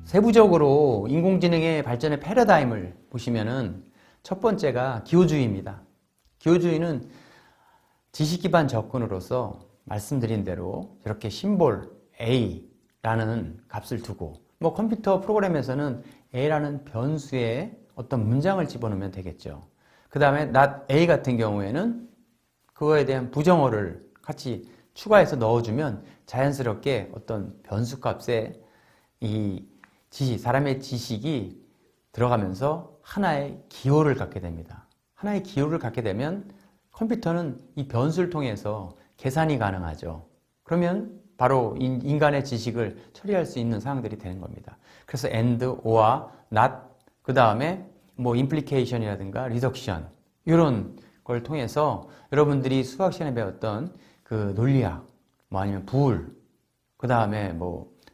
세부적으로 인공지능의 발전의 패러다임을 보시면은 첫 번째가 기호주의입니다. 기호주의는 지식 기반 접근으로서 말씀드린 대로 이렇게 심볼 A라는 값을 두고 컴퓨터 프로그램에서는 A라는 변수에 어떤 문장을 집어넣으면 되겠죠. 그 다음에 not A 같은 경우에는 그거에 대한 부정어를 같이 추가해서 넣어주면 자연스럽게 어떤 변수 값에 이 지식, 사람의 지식이 들어가면서 하나의 기호를 갖게 됩니다. 하나의 기호를 갖게 되면 컴퓨터는 이 변수를 통해서 계산이 가능하죠. 그러면 바로 인간의 지식을 처리할 수 있는 상황들이 되는 겁니다. 그래서 and, or, not, 그 다음에 implication이라든가 reduction 이런 걸 통해서 여러분들이 수학 시간에 배웠던 그 논리학, 아니면 부울, 그 다음에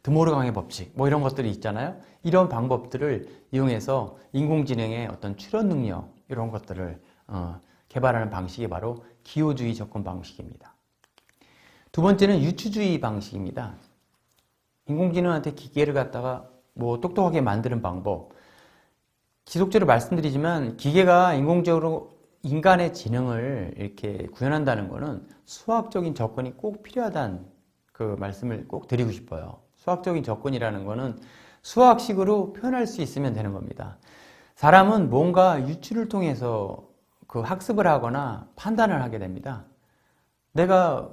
드모르강의 법칙 이런 것들이 있잖아요. 이런 방법들을 이용해서 인공지능의 어떤 추론 능력 이런 것들을 개발하는 방식이 바로 기호주의 접근 방식입니다. 두 번째는 유추주의 방식입니다. 인공지능한테 기계를 갖다가 똑똑하게 만드는 방법. 지속적으로 말씀드리지만 기계가 인공적으로 인간의 지능을 이렇게 구현한다는 것은 수학적인 접근이 꼭 필요하다는 그 말씀을 꼭 드리고 싶어요. 수학적인 접근이라는 것은 수학식으로 표현할 수 있으면 되는 겁니다. 사람은 뭔가 유추를 통해서 그 학습을 하거나 판단을 하게 됩니다. 내가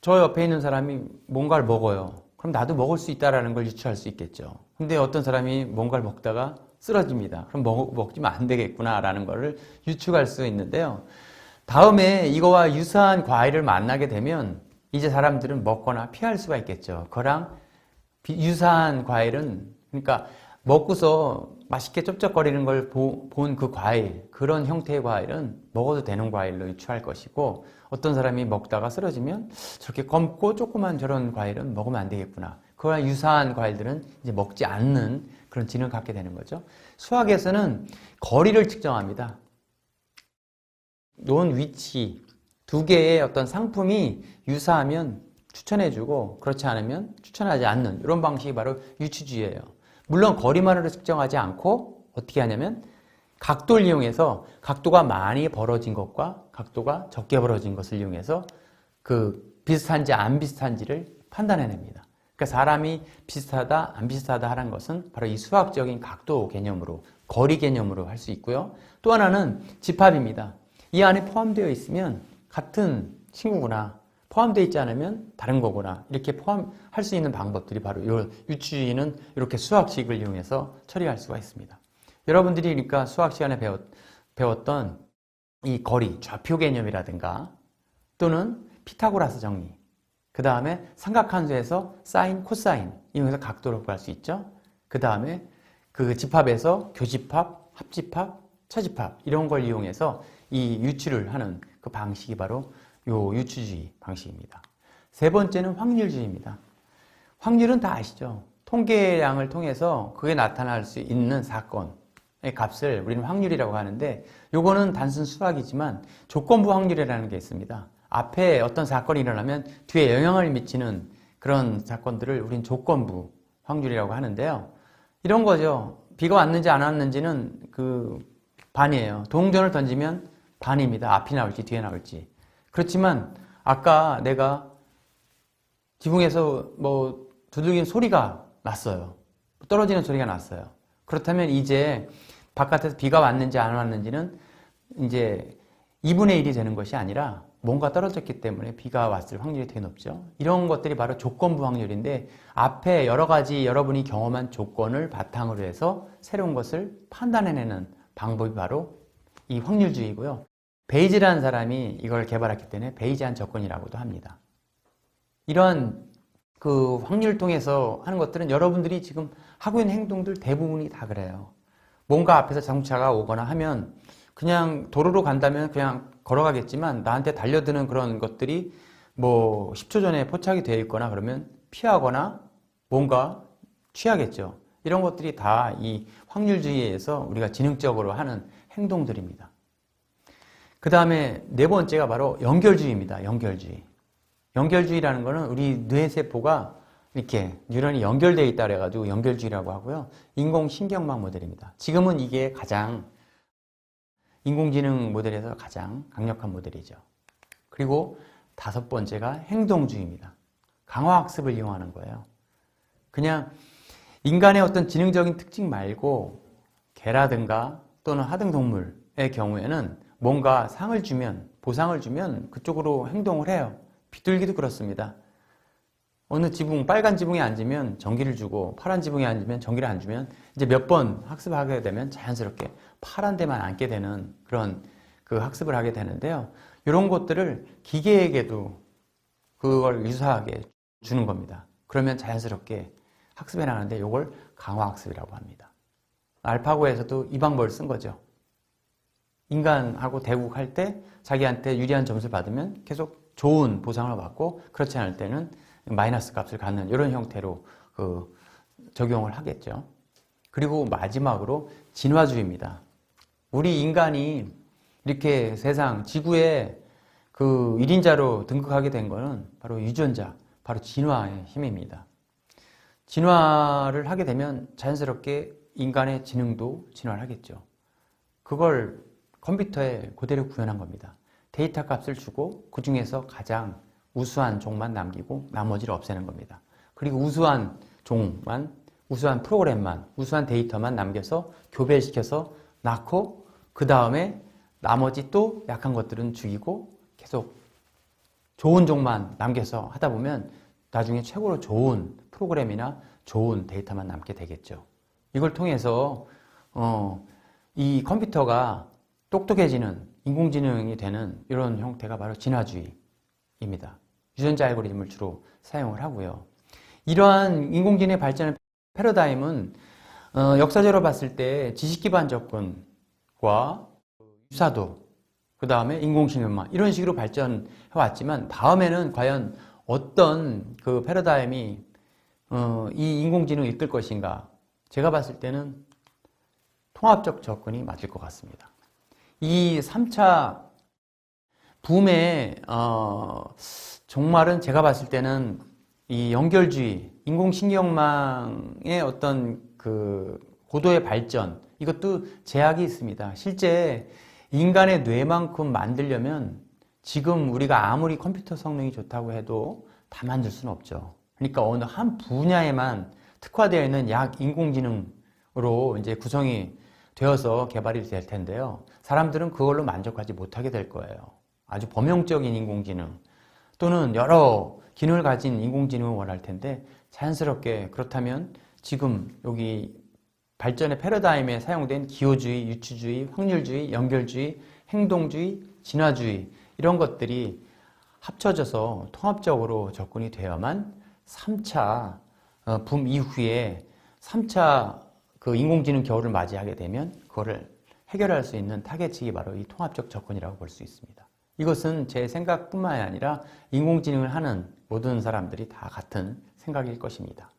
저 옆에 있는 사람이 뭔가를 먹어요. 그럼 나도 먹을 수 있다는 걸 유추할 수 있겠죠. 근데 어떤 사람이 뭔가를 먹다가 쓰러집니다. 그럼 먹지면 안 되겠구나라는 거를 유추할 수 있는데요. 다음에 이거와 유사한 과일을 만나게 되면 이제 사람들은 먹거나 피할 수가 있겠죠. 그거랑 유사한 과일은, 그러니까 먹고서 맛있게 쩝쩝거리는 걸 본 그 과일, 그런 형태의 과일은 먹어도 되는 과일로 유추할 것이고, 어떤 사람이 먹다가 쓰러지면 저렇게 검고 조그만 저런 과일은 먹으면 안 되겠구나. 그거랑 유사한 과일들은 이제 먹지 않는 그런 지능을 갖게 되는 거죠. 수학에서는 거리를 측정합니다. 놓은 위치, 두 개의 어떤 상품이 유사하면 추천해주고 그렇지 않으면 추천하지 않는 이런 방식이 바로 유추주의예요. 물론 거리만으로 측정하지 않고 어떻게 하냐면 각도를 이용해서 각도가 많이 벌어진 것과 각도가 적게 벌어진 것을 이용해서 그 비슷한지 안 비슷한지를 판단해냅니다. 그러니까 사람이 비슷하다 안 비슷하다 하는 것은 바로 이 수학적인 각도 개념으로, 거리 개념으로 할 수 있고요. 또 하나는 집합입니다. 이 안에 포함되어 있으면 같은 친구구나, 포함되어 있지 않으면 다른 거구나, 이렇게 포함할 수 있는 방법들이 바로 이 유추주의는 이렇게 수학식을 이용해서 처리할 수가 있습니다. 여러분들이 그러니까 수학 시간에 배웠던 이 거리, 좌표 개념이라든가 또는 피타고라스 정리, 그 다음에 삼각함수에서 사인, 코사인 이용해서 각도를 구할 수 있죠. 그 다음에 그 집합에서 교집합, 합집합, 처집합 이런 걸 이용해서 이 유추를 하는 그 방식이 바로 요 유추주의 방식입니다. 세 번째는 확률주의입니다. 확률은 다 아시죠? 통계량을 통해서 그게 나타날 수 있는 사건의 값을 우리는 확률이라고 하는데, 요거는 단순 수학이지만 조건부 확률이라는 게 있습니다. 앞에 어떤 사건이 일어나면 뒤에 영향을 미치는 그런 사건들을 우린 조건부 확률이라고 하는데요. 이런 거죠. 비가 왔는지 안 왔는지는 그 반이에요. 동전을 던지면 반입니다. 앞이 나올지 뒤에 나올지. 그렇지만 아까 내가 지붕에서 두들기는 소리가 났어요. 떨어지는 소리가 났어요. 그렇다면 이제 바깥에서 비가 왔는지 안 왔는지는 이제 2분의 1이 되는 것이 아니라 뭔가 떨어졌기 때문에 비가 왔을 확률이 되게 높죠. 이런 것들이 바로 조건부 확률인데, 앞에 여러 가지 여러분이 경험한 조건을 바탕으로 해서 새로운 것을 판단해내는 방법이 바로 이 확률주의고요. 베이지라는 사람이 이걸 개발했기 때문에 베이지안 접근이라고도 합니다. 이러한 그 확률을 통해서 하는 것들은 여러분들이 지금 하고 있는 행동들 대부분이 다 그래요. 뭔가 앞에서 자동차가 오거나 하면 그냥 도로로 간다면 그냥 걸어가겠지만 나한테 달려드는 그런 것들이 10초 전에 포착이 되어 있거나 그러면 피하거나 뭔가 취하겠죠. 이런 것들이 다 이 확률주의에서 우리가 지능적으로 하는 행동들입니다. 그 다음에 네 번째가 바로 연결주의입니다. 연결주의. 연결주의라는 것은 우리 뇌세포가 이렇게 뉴런이 연결되어 있다 그래가지고 연결주의라고 하고요. 인공신경망 모델입니다. 지금은 이게 가장 인공지능 모델에서 가장 강력한 모델이죠. 그리고 5번째가 행동주의입니다. 강화학습을 이용하는 거예요. 그냥 인간의 어떤 지능적인 특징 말고 개라든가 또는 하등동물의 경우에는 뭔가 상을 주면, 보상을 주면 그쪽으로 행동을 해요. 비둘기도 그렇습니다. 어느 지붕, 빨간 지붕에 앉으면 전기를 주고 파란 지붕에 앉으면 전기를 안 주면 이제 몇 번 학습하게 되면 자연스럽게 파란 데만 앉게 되는 그런 그 학습을 하게 되는데요. 이런 것들을 기계에게도 그걸 유사하게 주는 겁니다. 그러면 자연스럽게 학습해 나가는데 이걸 강화학습이라고 합니다. 알파고에서도 이 방법을 쓴 거죠. 인간하고 대국할 때 자기한테 유리한 점수를 받으면 계속 좋은 보상을 받고 그렇지 않을 때는 마이너스 값을 갖는 이런 형태로 적용을 하겠죠. 그리고 마지막으로 진화주의입니다. 우리 인간이 이렇게 세상 지구에 그 1인자로 등극하게 된 거는 바로 유전자, 바로 진화의 힘입니다. 진화를 하게 되면 자연스럽게 인간의 지능도 진화를 하겠죠. 그걸 컴퓨터에 그대로 구현한 겁니다. 데이터 값을 주고 그 중에서 가장 우수한 종만 남기고 나머지를 없애는 겁니다. 그리고 우수한 종만, 우수한 프로그램만, 우수한 데이터만 남겨서 교배시켜서 낳고 그 다음에 나머지 또 약한 것들은 죽이고 계속 좋은 종만 남겨서 하다 보면 나중에 최고로 좋은 프로그램이나 좋은 데이터만 남게 되겠죠. 이걸 통해서 이 컴퓨터가 똑똑해지는 인공지능이 되는 이런 형태가 바로 진화주의입니다. 유전자 알고리즘을 주로 사용을 하고요. 이러한 인공지능의 발전의 패러다임은 역사적으로 봤을 때 지식 기반 접근과 유사도, 그 다음에 인공신경망 이런 식으로 발전해 왔지만 다음에는 과연 어떤 그 패러다임이 이 인공지능을 이끌 것인가? 제가 봤을 때는 통합적 접근이 맞을 것 같습니다. 이 3차 붐의 종말은 제가 봤을 때는 이 연결주의, 인공신경망의 어떤 그 고도의 발전, 이것도 제약이 있습니다. 실제 인간의 뇌만큼 만들려면 지금 우리가 아무리 컴퓨터 성능이 좋다고 해도 다 만들 수는 없죠. 그러니까 어느 한 분야에만 특화되어 있는 약 인공지능으로 이제 구성이 되어서 개발이 될 텐데요. 사람들은 그걸로 만족하지 못하게 될 거예요. 아주 범용적인 인공지능 또는 여러 기능을 가진 인공지능을 원할 텐데 자연스럽게 그렇다면 지금 여기 발전의 패러다임에 사용된 기호주의, 유추주의, 확률주의, 연결주의, 행동주의, 진화주의 이런 것들이 합쳐져서 통합적으로 접근이 되어야만 3차 붐 이후에 3차 그 인공지능 겨울을 맞이하게 되면 그거를 해결할 수 있는 타겟책이 바로 이 통합적 접근이라고 볼 수 있습니다. 이것은 제 생각뿐만 아니라 인공지능을 하는 모든 사람들이 다 같은 생각일 것입니다.